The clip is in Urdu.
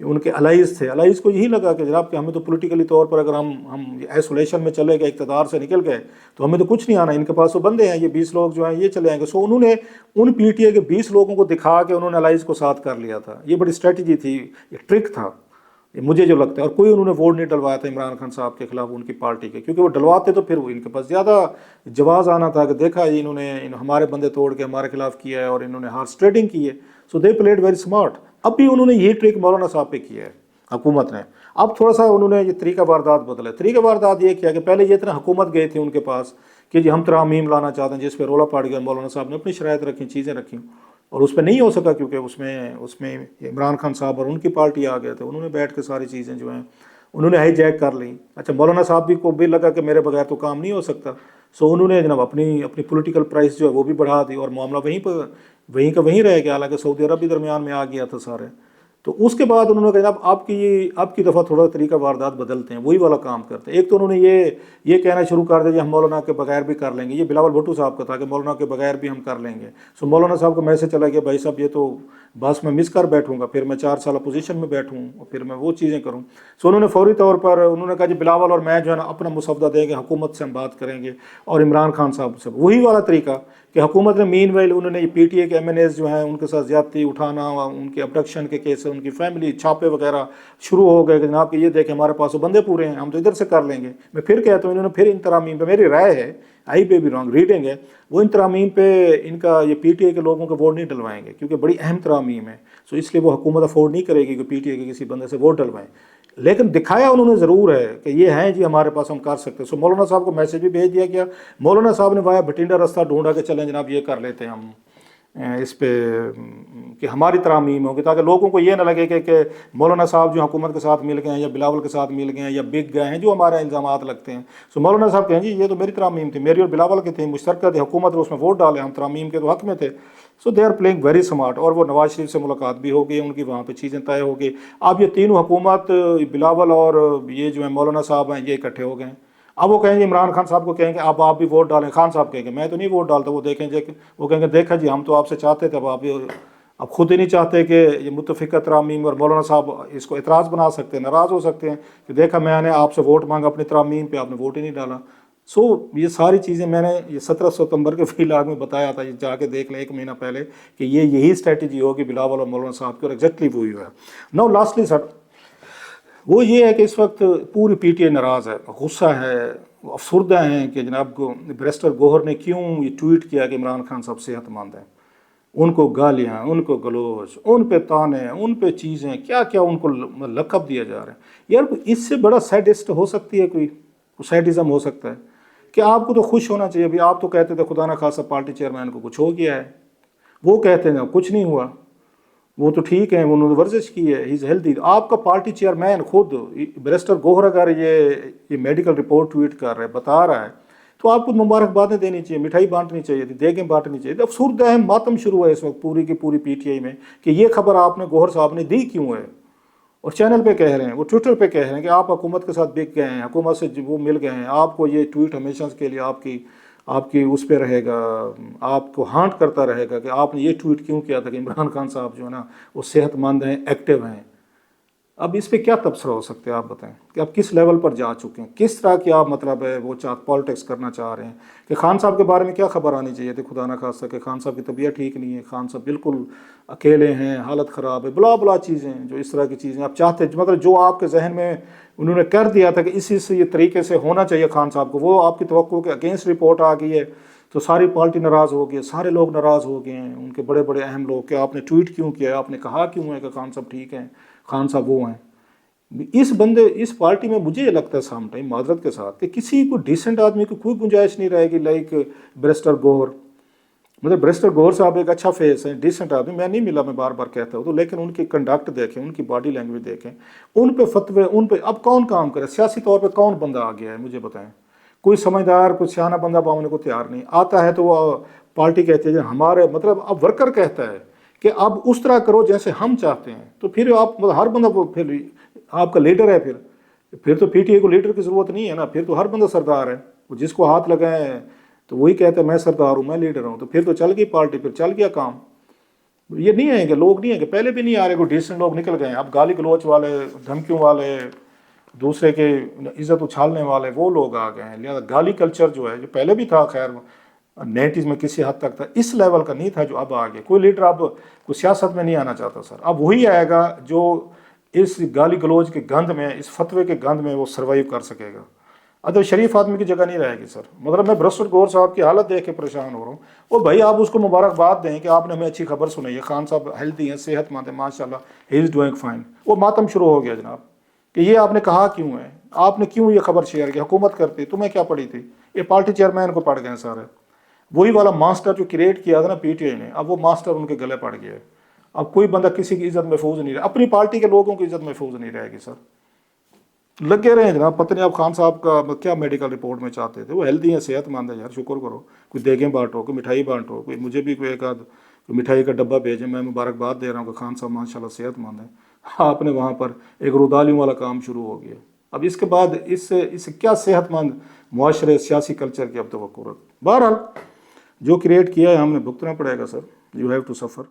ان کے الائز تھے، الائز کو یہی لگا کہ جناب کہ ہمیں تو پولیٹیکلی طور پر اگر ہم ایسولیشن میں چلے گئے، اقتدار سے نکل گئے تو ہمیں تو کچھ نہیں آنا، ان کے پاس تو بندے ہیں، یہ 20 لوگ جو ہیں یہ چلے آئیں گے. سو انہوں نے ان پی ٹی اے کے 20 لوگوں کو دکھا کے انہوں نے الائز کو ساتھ کر لیا تھا. یہ بڑی اسٹریٹجی تھی، یہ ٹرک تھا مجھے جو لگتا ہے. اور کوئی انہوں نے ووٹ نہیں ڈلوایا تھا عمران خان صاحب کے خلاف ان کی پارٹی کے، کیونکہ وہ ڈلواتے تو پھر وہ ان کے پاس زیادہ جواز آنا تھا کہ دیکھا انہوں نے ہمارے بندے توڑ کے ہمارے خلاف کیا ہے اور انہوں نے ہارس ٹریڈنگ کی ہے. سو دے پلیڈ ویری اسمارٹ. اب بھی انہوں نے یہی ٹرک مولانا صاحب پہ کیا ہے حکومت نے. اب تھوڑا سا انہوں نے یہ طریقہ واردات بدلا ہے. طریقہ واردات یہ کیا کہ پہلے یہ اتنا حکومت گئے تھے ان کے پاس کہ جی ہم ترامیم لانا چاہتے ہیں، جس پہ رولا پڑ گیا. مولانا صاحب نے اپنی شرائط رکھی، چیزیں رکھیں، اور اس پہ نہیں ہو سکا کیونکہ اس میں عمران خان صاحب اور ان کی پارٹی آ گئے تھے. انہوں نے بیٹھ کے ساری چیزیں جو ہیں انہوں نے ہائی جیک کر لیں. اچھا مولانا صاحب کو بھی لگا کہ میرے بغیر تو کام نہیں ہو سکتا. سو انہوں نے جناب اپنی پولیٹیکل پرائس جو ہے وہ بھی بڑھا دی اور معاملہ وہیں کا وہیں رہ گیا. حالانکہ سعودی عرب بھی درمیان میں آ گیا تھا سارے. تو اس کے بعد انہوں نے کہا جناب آپ کی دفعہ تھوڑا طریقہ واردات بدلتے ہیں، وہی والا کام کرتے ہیں. ایک تو انہوں نے یہ کہنا شروع کر دیا ہم مولانا کے بغیر بھی کر لیں گے. یہ بلاول بھٹو صاحب کا تھا کہ مولانا کے بغیر بھی ہم کر لیں گے. سو مولانا صاحب کو میسج چلا گیا بھائی صاحب یہ تو بس میں مس کر بیٹھوں گا، پھر میں 4 سال اپوزیشن میں بیٹھوں اور پھر میں وہ چیزیں کروں. سو انہوں نے فوری طور پر انہوں نے کہا جی بلاول اور میں جو ہے نا اپنا مسودہ دیں گے، حکومت سے ہم بات کریں گے اور عمران خان صاحب سے. وہی والا طریقہ کہ حکومت نے مین ویل انہوں نے پی ٹی اے کے ایم این ایز جو ہیں ان کے ساتھ زیادتی اٹھانا، ان کے ابڈکشن کے کیس، ان کی فیملی چھاپے وغیرہ شروع ہو گئے کہ جناب کہ یہ دیکھیں ہمارے پاس تو بندے پورے ہیں، ہم تو ادھر سے کر لیں گے. میں پھر کہتا ہوں انہوں نے پھر ان ترامیم پہ، میری رائے ہے آئی پہ بھی رانگ ریڈنگ ہے، وہ ان ترامیم پہ ان کا یہ پی ٹی اے کے لوگوں کے ووٹ نہیں ڈلوائیں گے کیونکہ بڑی اہم ترامیم ہے. سو اس لیے وہ حکومت افورڈ نہیں کرے گی کہ پی ٹی اے کے کسی بندے سے ووٹ ڈلوائیں. لیکن دکھایا انہوں نے ضرور ہے کہ یہ ہیں جی ہمارے پاس، ہم کر سکتے ہیں. سو مولانا صاحب کو میسج بھی بھیج دیا گیا. مولانا صاحب نے وایا بھٹینڈا راستہ ڈھونڈا کہ چلیں جناب یہ کر لیتے ہیں ہم اس پہ کہ ہماری ترامیم ہوگی، تاکہ لوگوں کو یہ نہ لگے کہ مولانا صاحب جو حکومت کے ساتھ مل گئے ہیں یا بلاول کے ساتھ مل گئے ہیں یا بک گئے ہیں جو ہمارے الزامات لگتے ہیں. سو مولانا صاحب کہیں جی یہ تو میری ترامیم تھی، میری اور بلاول کی تھی، مشترکہ تھی، حکومت نے اس میں ووٹ ڈالے، ہم ترامیم کے تو حق میں تھے. So they are playing very smart. اور وہ نواز شریف سے ملاقات بھی ہو گئی ان کی، وہاں پہ چیزیں طے ہو گئی. اب یہ تینوں حکومت بلاول اور یہ جو ہے مولانا صاحب ہیں یہ اکٹھے ہو گئے ہیں. اب وہ کہیں گے عمران خان صاحب کو کہیں گے آپ بھی ووٹ ڈالیں. خان صاحب کہیں گے میں تو نہیں ووٹ ڈالتا. وہ کہیں گے دیکھا جی ہم تو آپ سے چاہتے تھے، اب خود ہی نہیں چاہتے کہ یہ متفقہ ترامیم، اور مولانا صاحب اس کو اعتراض بنا سکتے ہیں، ناراض ہو سکتے ہیں کہ دیکھا میں نے آپ سے ووٹ مانگا اپنی ترامیم پہ، آپ نے ووٹ ہی نہیں ڈالا. سو یہ ساری چیزیں میں نے یہ 17 ستمبر کے ویلاگ میں بتایا تھا، یہ جا کے دیکھ لیں 1 مہینہ پہلے کہ یہی اسٹریٹجی ہوگی بلاول اور مولانا صاحب کی، اور ایگزیکٹلی وہی ہوا ہے. نو لاسٹلی سر وہ یہ ہے کہ اس وقت پوری پی ٹی اے ناراض ہے، غصہ ہے، افسردہ ہیں کہ جناب بیرسٹر گوہر نے کیوں یہ ٹویٹ کیا کہ عمران خان صاحب صحت مند ہیں. ان کو گالیاں، ان کو گلوچ، ان پہ تانے، ان پہ چیزیں کیا کیا ان کو لقب دیا جا رہا ہے. یار اس سے بڑا سیڈسٹ ہو سکتی ہے کوئی سیڈزم ہو سکتا ہے کہ آپ کو تو خوش ہونا چاہیے. ابھی آپ تو کہتے تھے خدا نہ خاصا پارٹی چیئرمین کو کچھ ہو گیا ہے، وہ کہتے ہیں کچھ نہیں ہوا، وہ تو ٹھیک ہے، انہوں نے ورزش کی ہے، ہی از ہیلدی. آپ کا پارٹی چیئرمین خود بیرسٹر گوہر اگر یہ میڈیکل رپورٹ ٹویٹ کر رہا ہے، بتا رہا ہے، تو آپ کو مبارکبادیں دینی چاہیے، مٹھائی بانٹنی چاہیے تھی، دیگیں بانٹنی چاہیے. افسردہ ہے، ماتم شروع ہے اس وقت پوری کی پوری پی ٹی آئی میں کہ یہ خبر آپ نے گوہر صاحب نے دی کیوں ہے. اور چینل پہ کہہ رہے ہیں، وہ ٹویٹر پہ کہہ رہے ہیں کہ آپ حکومت کے ساتھ بک گئے ہیں، حکومت سے وہ مل گئے ہیں، آپ کو یہ ٹویٹ ہمیشہ کے لیے آپ کی اس پہ رہے گا، آپ کو ہانٹ کرتا رہے گا کہ آپ نے یہ ٹویٹ کیوں کیا تھا کہ عمران خان صاحب جو ہے نا وہ صحت مند ہیں، ایکٹیو ہیں. اب اس پہ کیا تبصرہ ہو سکتے ہیں آپ بتائیں کہ آپ کس لیول پر جا چکے ہیں، کس طرح کی آپ مطلب ہے وہ پالیٹکس کرنا چاہ رہے ہیں. کہ خان صاحب کے بارے میں کیا خبر آنی چاہیے تھی خدا نہ خاصہ کہ خان صاحب کی طبیعت ٹھیک نہیں ہے، خان صاحب بالکل اکیلے ہیں، حالت خراب ہے، بلا چیزیں جو اس طرح کی چیزیں آپ چاہتے ہیں، مطلب جو آپ کے ذہن میں انہوں نے کر دیا تھا کہ اسی سے یہ طریقے سے ہونا چاہیے خان صاحب کو، وہ آپ کی توقع کے اگینسٹ رپورٹ آ گئی ہے. تو ساری پارٹی ناراض ہو گئی ہے، سارے لوگ ناراض ہو گئے ہیں، ان کے بڑے بڑے اہم لوگ کہ آپ نے ٹویٹ کیوں کیا ہے، آپ نے کہا کیوں ہے کہ خان صاحب ٹھیک ہیں، خان صاحب وہ ہیں. اس پارٹی میں مجھے یہ لگتا ہے سام ٹائم معذرت کے ساتھ کہ کسی کو ڈیسنٹ آدمی کو کوئی گنجائش نہیں رہے گی لائک بیرسٹر گوہر. مطلب بیرسٹر گوہر صاحب ایک اچھا فیس ہے، ڈیسنٹ آدمی، میں نہیں ملا، میں بار بار کہتا ہوں تو، لیکن ان کی کنڈکٹ دیکھیں، ان کی باڈی لینگویج دیکھیں، ان پہ فتوے، ان پہ اب کون کام کرے سیاسی طور پہ، کون بندہ آ گیا ہے مجھے بتائیں. کوئی سمجھدار، کوئی سیانہ بندہ باؤنے کو تیار نہیں آتا ہے. تو وہ پارٹی کہتی ہے ہمارے مطلب اب ورکر کہتا ہے کہ اب اس طرح کرو جیسے ہم چاہتے ہیں. تو پھر آپ ہر بندہ پھر آپ کا لیڈر ہے، پھر تو پی ٹی اے کو لیڈر کی ضرورت نہیں ہے نا، پھر تو ہر بندہ سردار ہے. وہ جس کو ہاتھ لگائے تو وہی کہتا ہے میں سردار ہوں، میں لیڈر ہوں. تو پھر تو چل گئی پارٹی، پھر چل گیا کام. یہ نہیں ہیں کہ لوگ نہیں ہیں کہ پہلے بھی نہیں آ رہے، کوئی ڈیسنٹ لوگ نکل گئے ہیں، اب گالی گلوچ والے، دھمکیوں والے، دوسرے کے عزت اچھالنے والے وہ لوگ آ گئے ہیں. لہٰذا گالی کلچر جو ہے، جو پہلے بھی تھا خیر 90s میں کسی حد تک تھا، اس لیول کا نہیں تھا جو اب آ گیا. کوئی لیڈر اب کوئی سیاست میں نہیں آنا چاہتا سر. اب وہی آئے گا جو اس گالی گلوچ کے گند میں، اس فتوے کے گند میں وہ سروائیو کر سکے گا. ادر شریف آدمی کی جگہ نہیں رہے گی سر. مطلب میں برسٹ گور صاحب کی حالت دیکھ کے پریشان ہو رہا ہوں. وہ بھائی آپ اس کو مبارکباد دیں کہ آپ نے ہمیں اچھی خبر سنائی ہے، خان صاحب ہیلدی ہیں، صحت مند ہیں، ماشاء اللہ ہی از ڈوئنگ فائن. وہ ماتم شروع ہو گیا جناب کہ یہ آپ نے کہا کیوں ہے، آپ نے کیوں یہ خبر شیئر کی، حکومت کرتی تمہیں کیا پڑی تھی. یہ پارٹی چیئرمین کو پڑ گئے ہیں سارے. وہی والا ماسٹر جو کریٹ کیا تھا نا پی ٹی آئی نے، اب وہ ماسٹر ان کے گلے پڑ گیا ہے. اب کوئی بندہ کسی کی عزت محفوظ نہیں رہے، اپنی پارٹی کے لوگوں کی عزت محفوظ نہیں رہے گی سر. لگے رہے ہیں جناب. پتہ نہیں آپ خان صاحب کا کیا میڈیکل رپورٹ میں چاہتے تھے. وہ ہیلدی ہیں، صحت مند ہے یار، شکر کرو. کوئی دیگیں بانٹو، کوئی مٹھائی بانٹو، کوئی مجھے بھی کوئی ایک آدھ مٹھائی کا ڈبہ بھیجیں. میں مبارکباد دے رہا ہوں کہ خان صاحب ماشاء اللہ صحت مند ہیں. آپ نے وہاں پر ایک رودالیوں والا کام شروع ہو گیا. اب اس کے بعد اس سے کیا صحت مند معاشرے، سیاسی کلچر کی اب توقع رکھ. بہرحال جو کریٹ کیا ہے ہم نے بھگتنا پڑے گا سر. یو ہیو ٹو سفر.